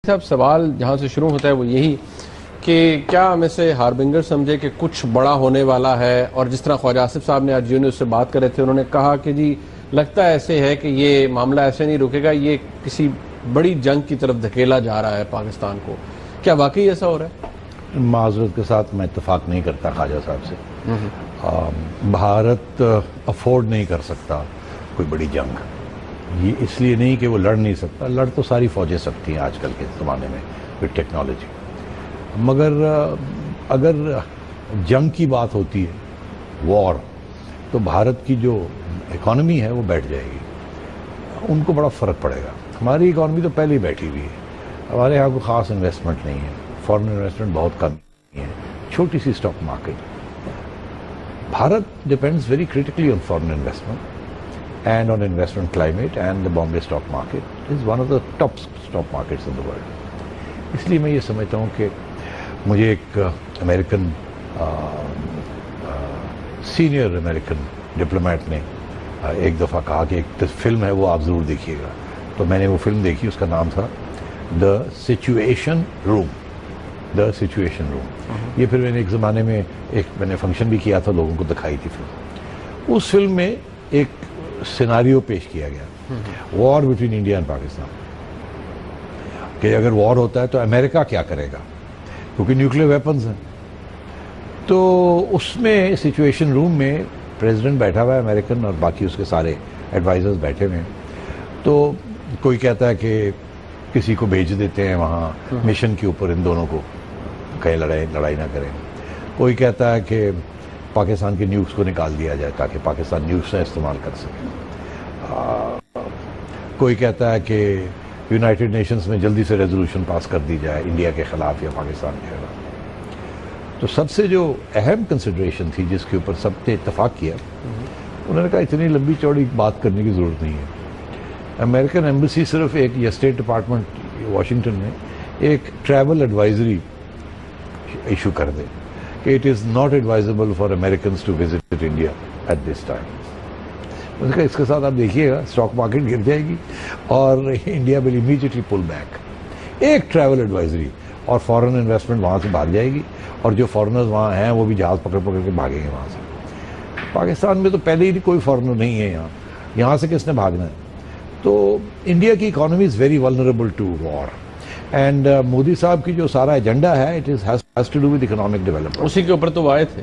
صاحب سوال جہاں سے شروع ہوتا ہے وہ یہی کہ کیا ہم اسے ہاربنگر سمجھے کہ کچھ بڑا ہونے والا ہے، اور جس طرح خواجہ آصف صاحب نے آج اس سے بات کر رہے تھے، انہوں نے کہا کہ جی لگتا ہے ایسے ہے کہ یہ معاملہ ایسے نہیں رکے گا، یہ کسی بڑی جنگ کی طرف دھکیلا جا رہا ہے پاکستان کو. کیا واقعی ایسا ہو رہا ہے؟ معذرت کے ساتھ میں اتفاق نہیں کرتا خواجہ صاحب سے. بھارت افورڈ نہیں کر سکتا کوئی بڑی جنگ. یہ اس لیے نہیں کہ وہ لڑ نہیں سکتا، لڑ تو ساری فوجیں سکتی ہیں آج کل کے زمانے میں وتھ ٹیکنالوجی، مگر اگر جنگ کی بات ہوتی ہے، وار، تو بھارت کی جو اکانومی ہے وہ بیٹھ جائے گی. ان کو بڑا فرق پڑے گا. ہماری اکانومی تو پہلے ہی بیٹھی ہوئی ہے. ہمارے یہاں کوئی خاص انویسٹمنٹ نہیں ہے، فارن انویسٹمنٹ بہت کم ہے، چھوٹی سی stock market. Bharat depends very critically on foreign investment and on investment climate, and the Bombay stock market is one of the top stock markets in the world. اس لیے میں یہ سمجھتا ہوں کہ مجھے ایک امریکن سینئر امریکن ڈپلومیٹ نے ایک دفعہ کہا کہ ایک فلم ہے وہ آپ ضرور دیکھیے گا. تو میں نے وہ فلم دیکھی، اس کا نام تھا the situation room. The situation روم. یہ پھر میں نے ایک زمانے میں میں نے فنکشن بھی کیا تھا، لوگوں کو دکھائی تھی فلم. اس فلم میں ایک سیناریو پیش کیا گیا، war between India and Pakistan, کہ اگر وار ہوتا ہے تو امریکہ کیا کرے گا، کیونکہ نیوکلیر ویپنز ہیں. تو اس میں سچویشن روم میں پریزیڈنٹ بیٹھا ہوا ہے امریکن، اور باقی اس کے سارے ایڈوائزرز بیٹھے ہوئے ہیں. تو کوئی کہتا ہے کہ کسی کو بھیج دیتے ہیں وہاں مشن کے اوپر، ان دونوں کو کہیں لڑائی نہ کریں. کوئی کہتا ہے کہ پاکستان کے نیوکس کو نکال دیا جائے تاکہ پاکستان نیوکس نہ استعمال کر سکے. کوئی کہتا ہے کہ یونائٹڈ نیشنز میں جلدی سے ریزولوشن پاس کر دی جائے انڈیا کے خلاف یا پاکستان کے خلاف. تو سب سے جو اہم کنسیڈریشن تھی جس کے اوپر سب نے اتفاق کیا، انہوں نے کہا اتنی لمبی چوڑی بات کرنے کی ضرورت نہیں ہے. امریکن ایمبیسی صرف ایک، یا اسٹیٹ ڈپارٹمنٹ واشنگٹن میں ایک ٹریول ایڈوائزری ایشو کر دے کہ it is not advisable for Americans to visit India at this time. اس کا اس کے ساتھ آپ دیکھیے گا اسٹاک مارکیٹ گر جائے گی اور India will immediately pull back. ایک ٹریول ایڈوائزری، اور فارن انویسٹمنٹ وہاں سے بھاگ جائے گی، اور جو فارنرز وہاں ہیں وہ بھی جہاز پکڑ کے بھاگیں گے وہاں سے. پاکستان میں تو پہلے ہی کوئی فارنر نہیں ہے یہاں سے کس نے بھاگنا ہے. تو انڈیا کی economy is very vulnerable to war. And Modi صاحب کی جو سارا ایجنڈا ہے it has to do with economic development. اسی کے اوپر تو وہ آئے تھے.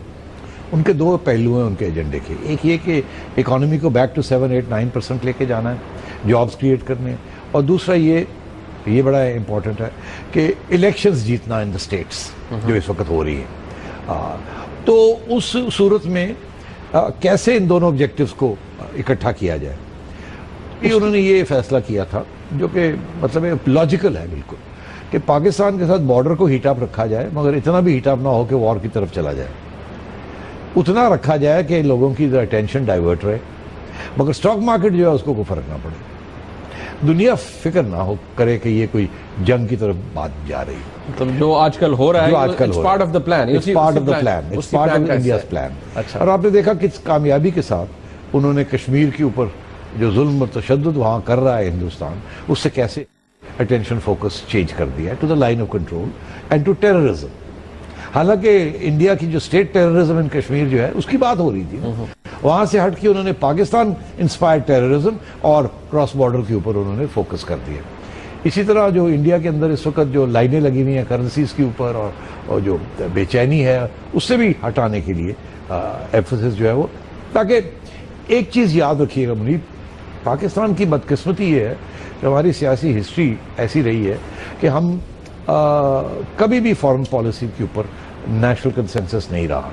ان کے دو پہلو ہیں ان کے ایجنڈے کے. ایک یہ کہ اکانومی کو بیک ٹو 7-8-9% لے کے جانا ہے، جابس کریٹ کرنے، اور دوسرا یہ بڑا امپورٹنٹ ہے کہ الیکشنز جیتنا ان دا اسٹیٹس جو اس وقت ہو رہی ہیں. تو اس صورت میں کیسے ان دونوں آبجیکٹیوز کو اکٹھا کیا جائے، یہ انہوں نے یہ فیصلہ کیا تھا، جو کہ مطلب لاجیکل ہے بالکل، کہ پاکستان کے ساتھ بارڈر کو ہیٹ اپ رکھا جائے، مگر اتنا بھی ہیٹ اپ نہ ہو کہ وار کی طرف چلا جائے. اتنا رکھا جائے کہ لوگوں کی اٹینشن ڈائیورٹ رہے، مگر اسٹاک مارکیٹ جو ہے اس کو کوئی فرق نہ پڑے. دنیا فکر نہ ہو کرے کہ یہ کوئی جنگ کی طرف بات جا رہی ہے. مطلب جو آج کل ہو رہا ہے it's part of the plan. It's part of the plan. It's part of India's plan. اور آپ نے دیکھا کس کامیابی کے ساتھ انہوں نے کشمیر کے اوپر جو ظلم اور تشدد وہاں کر رہا ہے ہندوستان، اس سے کیسے اٹینشن فوکس چینج کر دیا ہے to the line of control and to terrorism. حالانکہ انڈیا کی جو اسٹیٹ ٹیررزم ان کشمیر جو ہے اس کی بات ہو رہی تھی، وہاں سے ہٹ کے انہوں نے پاکستان انسپائرڈ ٹیررزم اور کراس بارڈر کے اوپر انہوں نے فوکس کر دیا. اسی طرح جو انڈیا کے اندر اس وقت جو لائنیں لگی ہوئی ہیں کرنسیز کے اوپر اور جو بے چینی ہے اس سے بھی ہٹانے کے لیے ایمفسس جو ہے وہ، تاکہ ایک چیز یاد رکھیے گا منیب، پاکستان کی بدقسمتی یہ ہے کہ ہماری سیاسی ہسٹری ایسی رہی ہے کہ ہم کبھی بھی فارن پالیسی کے اوپر نیشنل کنسنسس نہیں رہا.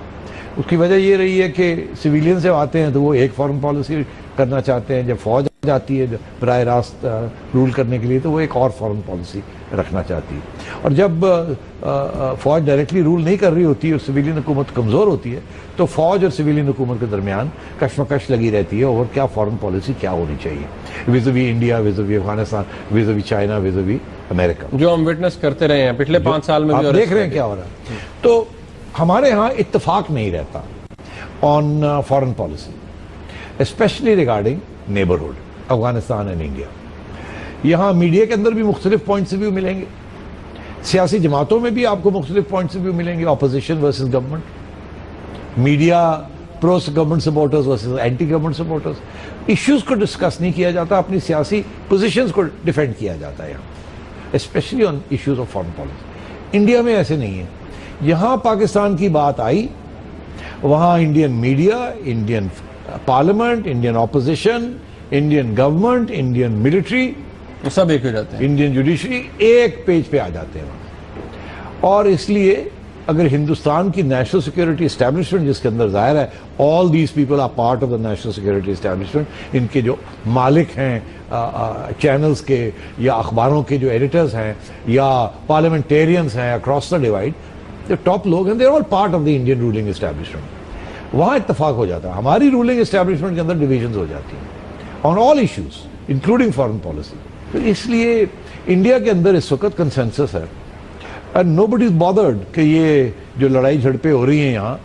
اس کی وجہ یہ رہی ہے کہ سویلین سے آتے ہیں تو وہ ایک فارن پالیسی کرنا چاہتے ہیں، جب فوج جاتی ہے براہ راست رول کرنے کے لیے تو وہ ایک اور فارن پالیسی رکھنا چاہتی ہے. اور جب فوج ڈائریکٹلی رول نہیں کر رہی ہوتی ہے اور سویلین حکومت کمزور ہوتی ہے تو فوج اور سویلین حکومت کے درمیان کشمکش لگی رہتی ہے اور کیا فارن پالیسی کیا ہونی چاہیے ویزوی انڈیا، ویزوی افغانستان، ویزوی چائنا، ویزوی امریکہ، جو ہم وٹنس کرتے رہے ہیں پچھلے 5 سال میں. آپ دیکھ رہے ہیں کیا ہو رہا ہے. تو ہمارے ہاں اتفاق نہیں رہتا on foreign policy, specially regarding neighbourhood Afghanistan and India. یہاں میڈیا کے اندر بھی مختلف پوائنٹس آف ویو ملیں گے، سیاسی جماعتوں میں بھی آپ کو مختلف پوائنٹس بھی ملیں گے, opposition versus government, media pro government supporters versus anti government supporters. Issues کو ڈسکس نہیں کیا جاتا, اپنی سیاسی پوزیشنز کو ڈیفینڈ کیا جاتا ہے یہاں, especially on issues of foreign policy. India میں ایسے نہیں ہے. یہاں پاکستان کی بات آئی, وہاں Indian media, Indian parliament, Indian opposition, Indian government, Indian military, سب ایک ہو جاتے ہیں, انڈین جوڈیشری ایک پیج پہ آ جاتے ہیں. اور اس لیے اگر ہندوستان کی نیشنل سیکیورٹی اسٹیبلشمنٹ, جس کے اندر ظاہر ہے all these people are part of the national security establishment, ان کے جو مالک ہیں چینلز کے یا اخباروں کے جو ایڈیٹرز ہیں یا پارلیمنٹیرینز ہیں اکراس دا ڈیوائڈ, جو ٹاپ لوگ ہیں, they are all part of the Indian ruling establishment. وہاں اتفاق ہو جاتا ہے. ہماری رولنگ اسٹیبلشمنٹ کے اندر ڈویژنز ہو جاتی ہیں آن آل ایشوز انکلوڈنگ فارن پالیسی. تو اس لیے انڈیا کے اندر اس وقت کنسنسس ہے, اینڈ نوبڈی از بادرڈ کہ یہ جو لڑائی جھڑپیں ہو رہی ہیں یہاں,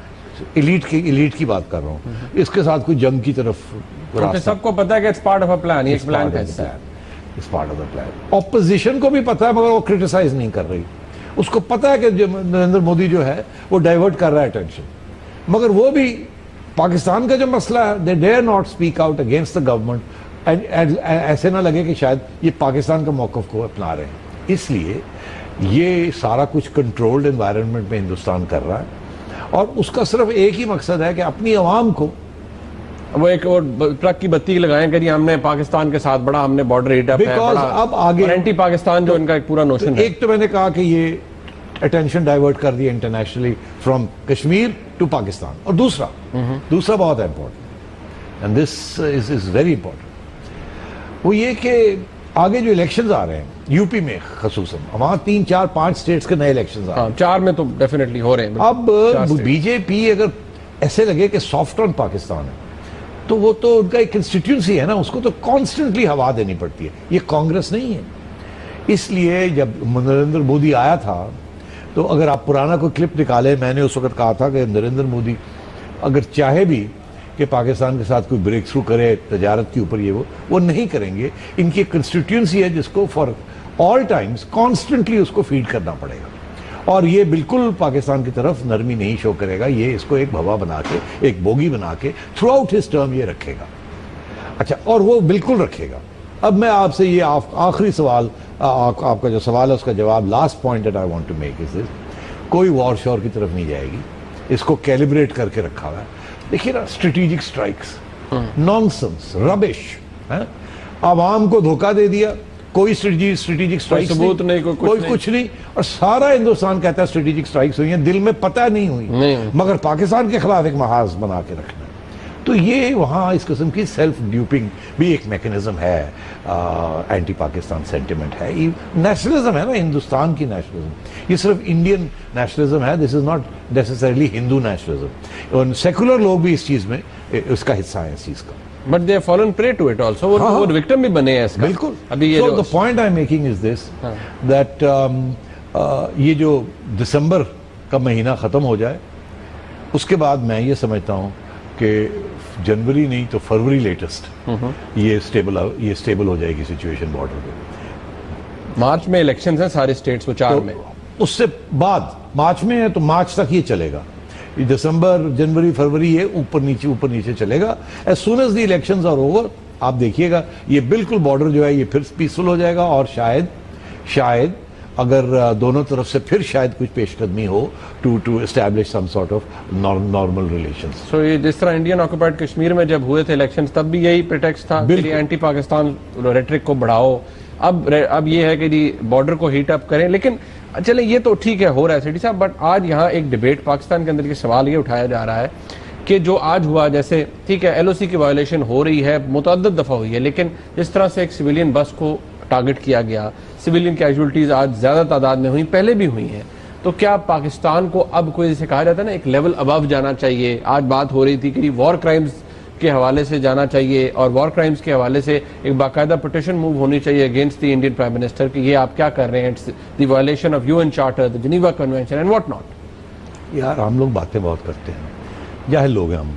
ایلیٹ کی بات کر رہا ہوں, اس کے ساتھ کوئی جنگ کی طرف سب کو پتا ہے کہ it's part of a plan, یہ پلان کا حصہ ہے, it's part of the plan. Opposition کو بھی پتا ہے مگر وہ کرٹیسائز نہیں کر رہی. اس کو پتا ہے کہ نریندر مودی جو ہے وہ ڈائیورٹ کر رہا ہے اٹینشن, مگر وہ بھی پاکستان کا جو مسئلہ ہے they dare not speak out against the government, ایسے نہ لگے کہ شاید یہ پاکستان کا موقف کو اپنا رہے ہیں. اس لیے یہ سارا کچھ کنٹرولڈ انوائرمنٹ میں ہندوستان کر رہا ہے, اور اس کا صرف ایک ہی مقصد ہے کہ اپنی عوام کو وہ ایک ٹرک کی بتی لگائیں کہ ہم نے پاکستان کے ساتھ بڑا ہم نے بارڈر ہیٹ اپ ہے, اب آگے اینٹی پاکستان جو ان کا ایک پورا نوشن ہے. ایک تو میں نے کہا کہ یہ اٹینشن ڈائیورٹ کر دیا internationally from Kashmir to Pakistan, اور دوسرا بہت important, and this is very important, وہ یہ کہ آگے جو الیکشنز آ رہے ہیں یو پی میں خصوصاً, وہاں 3 4 5 اسٹیٹس کے نئے الیکشنز آ رہے ہیں, 4 میں تو ڈیفینیٹلی ہو رہے ہیں. اب بی جے پی اگر ایسے لگے کہ سافٹ آن پاکستان ہے تو وہ تو ان کا ایک کنسٹیٹیوئنسی ہے نا, اس کو تو کانسٹنٹلی ہوا دینی پڑتی ہے. یہ کانگریس نہیں ہے. اس لیے جب نریندر مودی آیا تھا تو اگر آپ پرانا کوئی کلپ نکالیں, میں نے اس وقت کہا تھا کہ نریندر مودی اگر چاہے بھی کہ پاکستان کے ساتھ کوئی بریک تھرو کرے تجارت کے اوپر, یہ وہ نہیں کریں گے. ان کی کنسٹیٹیوئنسی ہے جس کو فار آل ٹائمز کانسٹنٹلی اس کو فیڈ کرنا پڑے گا, اور یہ بالکل پاکستان کی طرف نرمی نہیں شو کرے گا. یہ اس کو ایک بھوا بنا کے, ایک بوگی بنا کے تھرو آؤٹ ہز ٹرم یہ رکھے گا. اچھا, اور وہ بالکل رکھے گا. اب میں آپ سے یہ آخری سوال, آپ کا جو سوال ہے اس کا جواب, last point that I want to make is this, کوئی وار شور کی طرف نہیں جائے گی. اس کو کیلیبریٹ کر کے رکھا ہوا ہے. دیکھیے نا, اسٹریٹجک اسٹرائکس, نانسنس, ربش, عوام کو دھوکہ دے دیا, کوئی اسٹریٹجک اسٹرائکس ثبوت نہیں, کوئی کچھ نہیں, اور سارا ہندوستان کہتا ہے اسٹریٹجک اسٹرائکس ہوئی ہیں, دل میں پتہ نہیں ہوئی, مگر پاکستان کے خلاف ایک محاذ بنا کے رکھنا. تو یہ وہاں اس قسم کی سیلف ڈیوپنگ بھی ایک میکنزم ہے, اینٹی پاکستان سینٹیمنٹ ہے, نیشنلزم ہے نا, ہندوستان کی نیشنلزم. یہ صرف انڈین نیشنلزم ہے, this is not necessarily Hindu nationalism, اور سیکولر لوگ بھی اس چیز میں اس کا حصہ ہیں اس چیز کا. But they have fallen prey to it also. وہ victim بھی بنے ہیں اس کا. بالکل. So the point I'm making is this, that یہ جو دسمبر کا مہینہ ختم ہو جائے, اس کے بعد میں یہ سمجھتا ہوں کہ جنوری نہیں تو فروری لیٹسٹ یہ اسٹیبل ہو جائے گی سچویشن بارڈر پہ. مارچ میں الیکشنز ہیں سارے اسٹیٹس میں, 4 میں. اس سے بعد مارچ میں ہے تو مارچ تک یہ چلے گا. دسمبر, جنوری, فروری یہ اوپر نیچے چلے گا. As soon as the elections are over, آپ دیکھیے گا یہ بالکل بارڈر جو ہے یہ پھر پیسفل ہو جائے گا, اور شاید اگر دونوں طرف سے پھر شاید کچھ پیش قدمی ہو to establish some sort of normal relations. So یہ جس طرح انڈین آکوپائڈ کشمیر میں جب ہوئے تھے الیکشنز, تب بھی یہی پریٹیکسٹ تھا کہ اینٹی پاکستان ریٹرک کو بڑھاؤ. اب یہ ہے کہ جی بارڈر کو ہیٹ اپ کریں. لیکن چلیں یہ تو ٹھیک ہے, ہو رہا ہے سیٹی صاحب, بٹ آج یہاں ایک ڈیبیٹ پاکستان کے اندر یہ سوال یہ اٹھایا جا رہا ہے کہ جو آج ہوا, جیسے ٹھیک ہے ایل او سی کی وائلیشن ہو رہی ہے, متعدد دفعہ ہوئی ہے, لیکن جس طرح سے ایک سویلین بس کو ٹارگٹ کیا گیا, سویلین کیجولٹیز آج زیادہ تعداد میں ہوئیں, پہلے بھی ہوئی ہیں, تو کیا پاکستان کو اب کوئی جیسے کہا جاتا ہے نا ایک لیول ابو جانا چاہیے؟ آج بات ہو رہی تھی کہ وار کرائمز کے حوالے سے جانا چاہیے, اور وار کرائمز کے حوالے سے ایک باقاعدہ پٹیشن موو ہونی چاہیے against the Indian prime minister کہ یہ آپ کیا کر رہے ہیں, the violation of UN charter, the Geneva convention and what not. یار ہم لوگ باتیں بہت کرتے ہیں, جاہل لوگ ہیں ہم.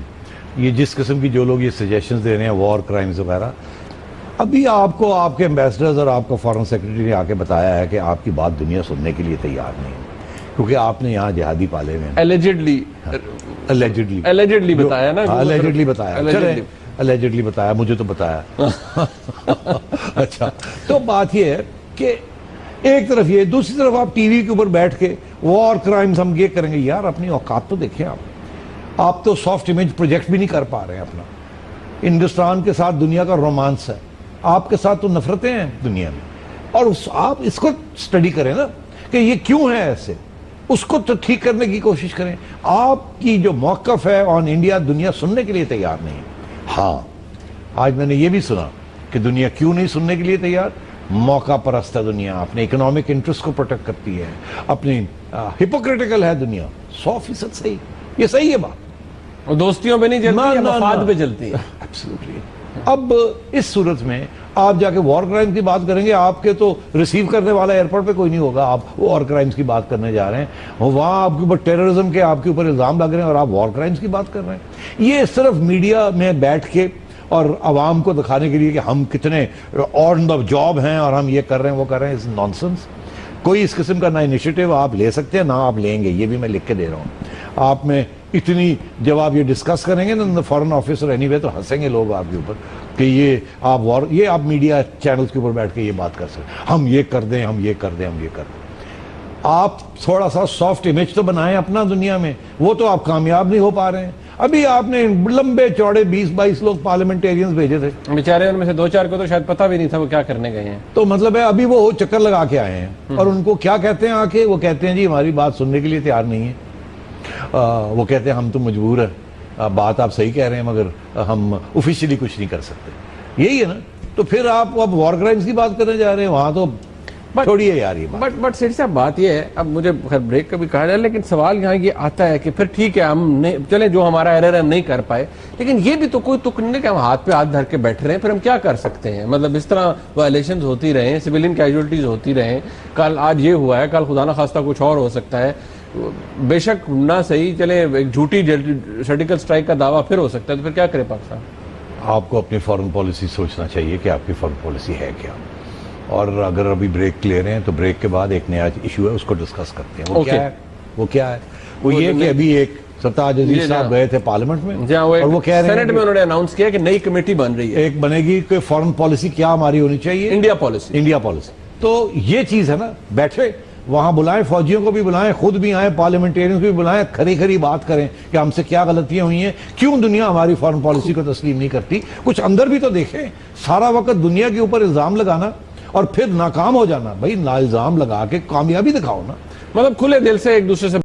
یہ جس قسم کی جو لوگ یہ سجیشنز دے رہے ہیں وار کرائمز وغیرہ, ابھی آپ کو آپ کے ایمبیسڈرز اور آپ کا فارن سیکرٹری نے آ کے بتایا ہے کہ آپ کی بات دنیا سننے کے لیے تیار نہیں ہے، کیونکہ آپ نے یہاں جہادی پالے ہوئے ہیں. Allegedly بتایا نا. Allegedly بتایا. چلیں allegedly بتایا، مجھے تو بتایا. اچھا، تو بات یہ ہے کہ ایک طرف یہ، دوسری طرف آپ ٹی وی کے اوپر بیٹھ کے وار کرائمز ہم یہ کریں گے. یار اپنی اوقات تو دیکھیں آپ تو سافٹ امیج پروجیکٹ بھی نہیں کر پا رہے ہیں اپنا. ہندوستان کے ساتھ دنیا کا رومانس ہے، آپ کے ساتھ تو نفرتیں ہیں دنیا میں، اور آپ اس کو سٹڈی کریں نا کہ یہ کیوں ہے ایسے، اس کو تو ٹھیک کرنے کی کوشش کریں. آپ کی جو موقف ہے آن انڈیا دنیا سننے کے لیے تیار نہیں ہے. ہاں، آج میں نے یہ بھی سنا کہ دنیا کیوں نہیں سننے کے لیے تیار. موقع پرست ہے دنیا، اپنے اکنامک انٹرسٹ کو پروٹیکٹ کرتی ہے، اپنی ہپوکریٹیکل ہے دنیا. 100% صحیح، یہ صحیح ہے بات. دوستیوں پہ نہیں جلتی، مفاد پہ جلتی ہے. اب اس صورت میں آپ جا کے وار کرائم کی بات کریں گے، آپ کے تو ریسیو کرنے والا ایئرپورٹ پہ کوئی نہیں ہوگا. آپ وار کرائمز کی بات کرنے جا رہے ہیں، وہاں آپ کے اوپر ٹیررزم کے آپ کے اوپر الزام لگ رہے ہیں اور آپ وار کرائمز کی بات کر رہے ہیں. یہ صرف میڈیا میں بیٹھ کے اور عوام کو دکھانے کے لیے کہ ہم کتنے آن دا جاب ہیں اور ہم یہ کر رہے ہیں وہ کر رہے ہیں، اس نانسنس. کوئی اس قسم کا نہ انیشیٹو آپ لے سکتے ہیں نہ آپ لیں گے، یہ بھی میں لکھ کے دے رہا ہوں. آپ میں اتنی جب آپ یہ ڈسکس کریں گے نا فارن آفس اور اینی وے، تو ہنسیں گے لوگ آپ کے اوپر کہ یہ آپ میڈیا چینلز کے اوپر بیٹھ کے یہ بات کر سکتے ہیں، ہم یہ کر دیں، ہم یہ کر دیں، ہم یہ کر دیں. آپ تھوڑا سا سافٹ امیج تو بنائیں اپنا دنیا میں، وہ تو آپ کامیاب نہیں ہو پا رہے ہیں. ابھی آپ نے لمبے چوڑے 20-22 لوگ پارلیمنٹیرینز بھیجے تھے، بیچارے ان میں سے 2-4 کو تو شاید پتہ بھی نہیں تھا وہ کیا کرنے گئے ہیں. تو مطلب ہے ابھی وہ چکر لگا کے آئے ہیں، اور ان کو کیا کہتے ہیں آ کے، وہ کہتے ہیں جی ہماری بات سننے کے لیے تیار نہیں ہے. وہ کہتے ہیں ہم تو مجبور ہیں، بات آپ صحیح کہہ رہے ہیں مگر ہم آفیشلی کچھ نہیں کر سکتے. یہی ہے نا. تو پھر آپ اب وار کرائمز کی بات کرنے جا رہے ہیں، وہاں تو چھوڑیے یار یہ بات. بٹ سیٹھی صاحب بات یہ ہے، اب مجھے خیر بریک کا بھی کہا جائے، لیکن سوال یہاں یہ آتا ہے کہ پھر ٹھیک ہے ہم چلیں جو ہمارا ایرر ہم نہیں کر پائے، لیکن یہ بھی تو کوئی تک نہیں کہ ہم ہاتھ پہ ہاتھ دھر کے بیٹھ رہے ہیں، پھر ہم کیا کر سکتے ہیں. مطلب اس طرح وائلیشنز ہوتی رہیں، سویلین کیجولٹیز ہوتی رہیں، کل آج یہ ہوا ہے، کل خدا نہ خواستہ کچھ اور ہو سکتا ہے. بے شک نہ صحیح چلے، ایک جھوٹی سرجیکل اسٹرائک کا دعویٰ پھر ہو سکتا ہے، تو پھر کیا کرے پاکستان. آپ کو اپنی فارن پالیسی سوچنا چاہیے کہ آپ کی فارن پالیسی ہے کیا. اور اگر ابھی بریک لے رہے ہیں تو بریک کے بعد ایک نیا ایشو ہے، اس کو ڈسکس کرتے ہیں. وہ کیا ہے وہ یہ کہ ابھی ایک سرتاج عزیز صاحب گئے تھے پارلیمنٹ میں، اور وہ کہہ رہے ہیں سینٹ میں انہوں نے اناؤنس کیا کہ نئی کمیٹی بن رہی ہے، ایک بنے گی کہ فارن پالیسی کیا ہماری ہونی چاہیے، انڈیا پالیسی. تو یہ چیز ہے نا، بیٹھے وہاں بلائیں، فوجیوں کو بھی بلائیں، خود بھی آئیں، پارلیمنٹیرینز بھی بلائیں، کھری بات کریں کہ ہم سے کیا غلطیاں ہوئی ہیں، کیوں دنیا ہماری فارن پالیسی کو تسلیم نہیں کرتی. کچھ اندر بھی تو دیکھیں. سارا وقت دنیا کے اوپر الزام لگانا اور پھر ناکام ہو جانا. بھائی الزام لگا کے کامیابی دکھاؤ نا. مطلب کھلے دل سے ایک دوسرے سے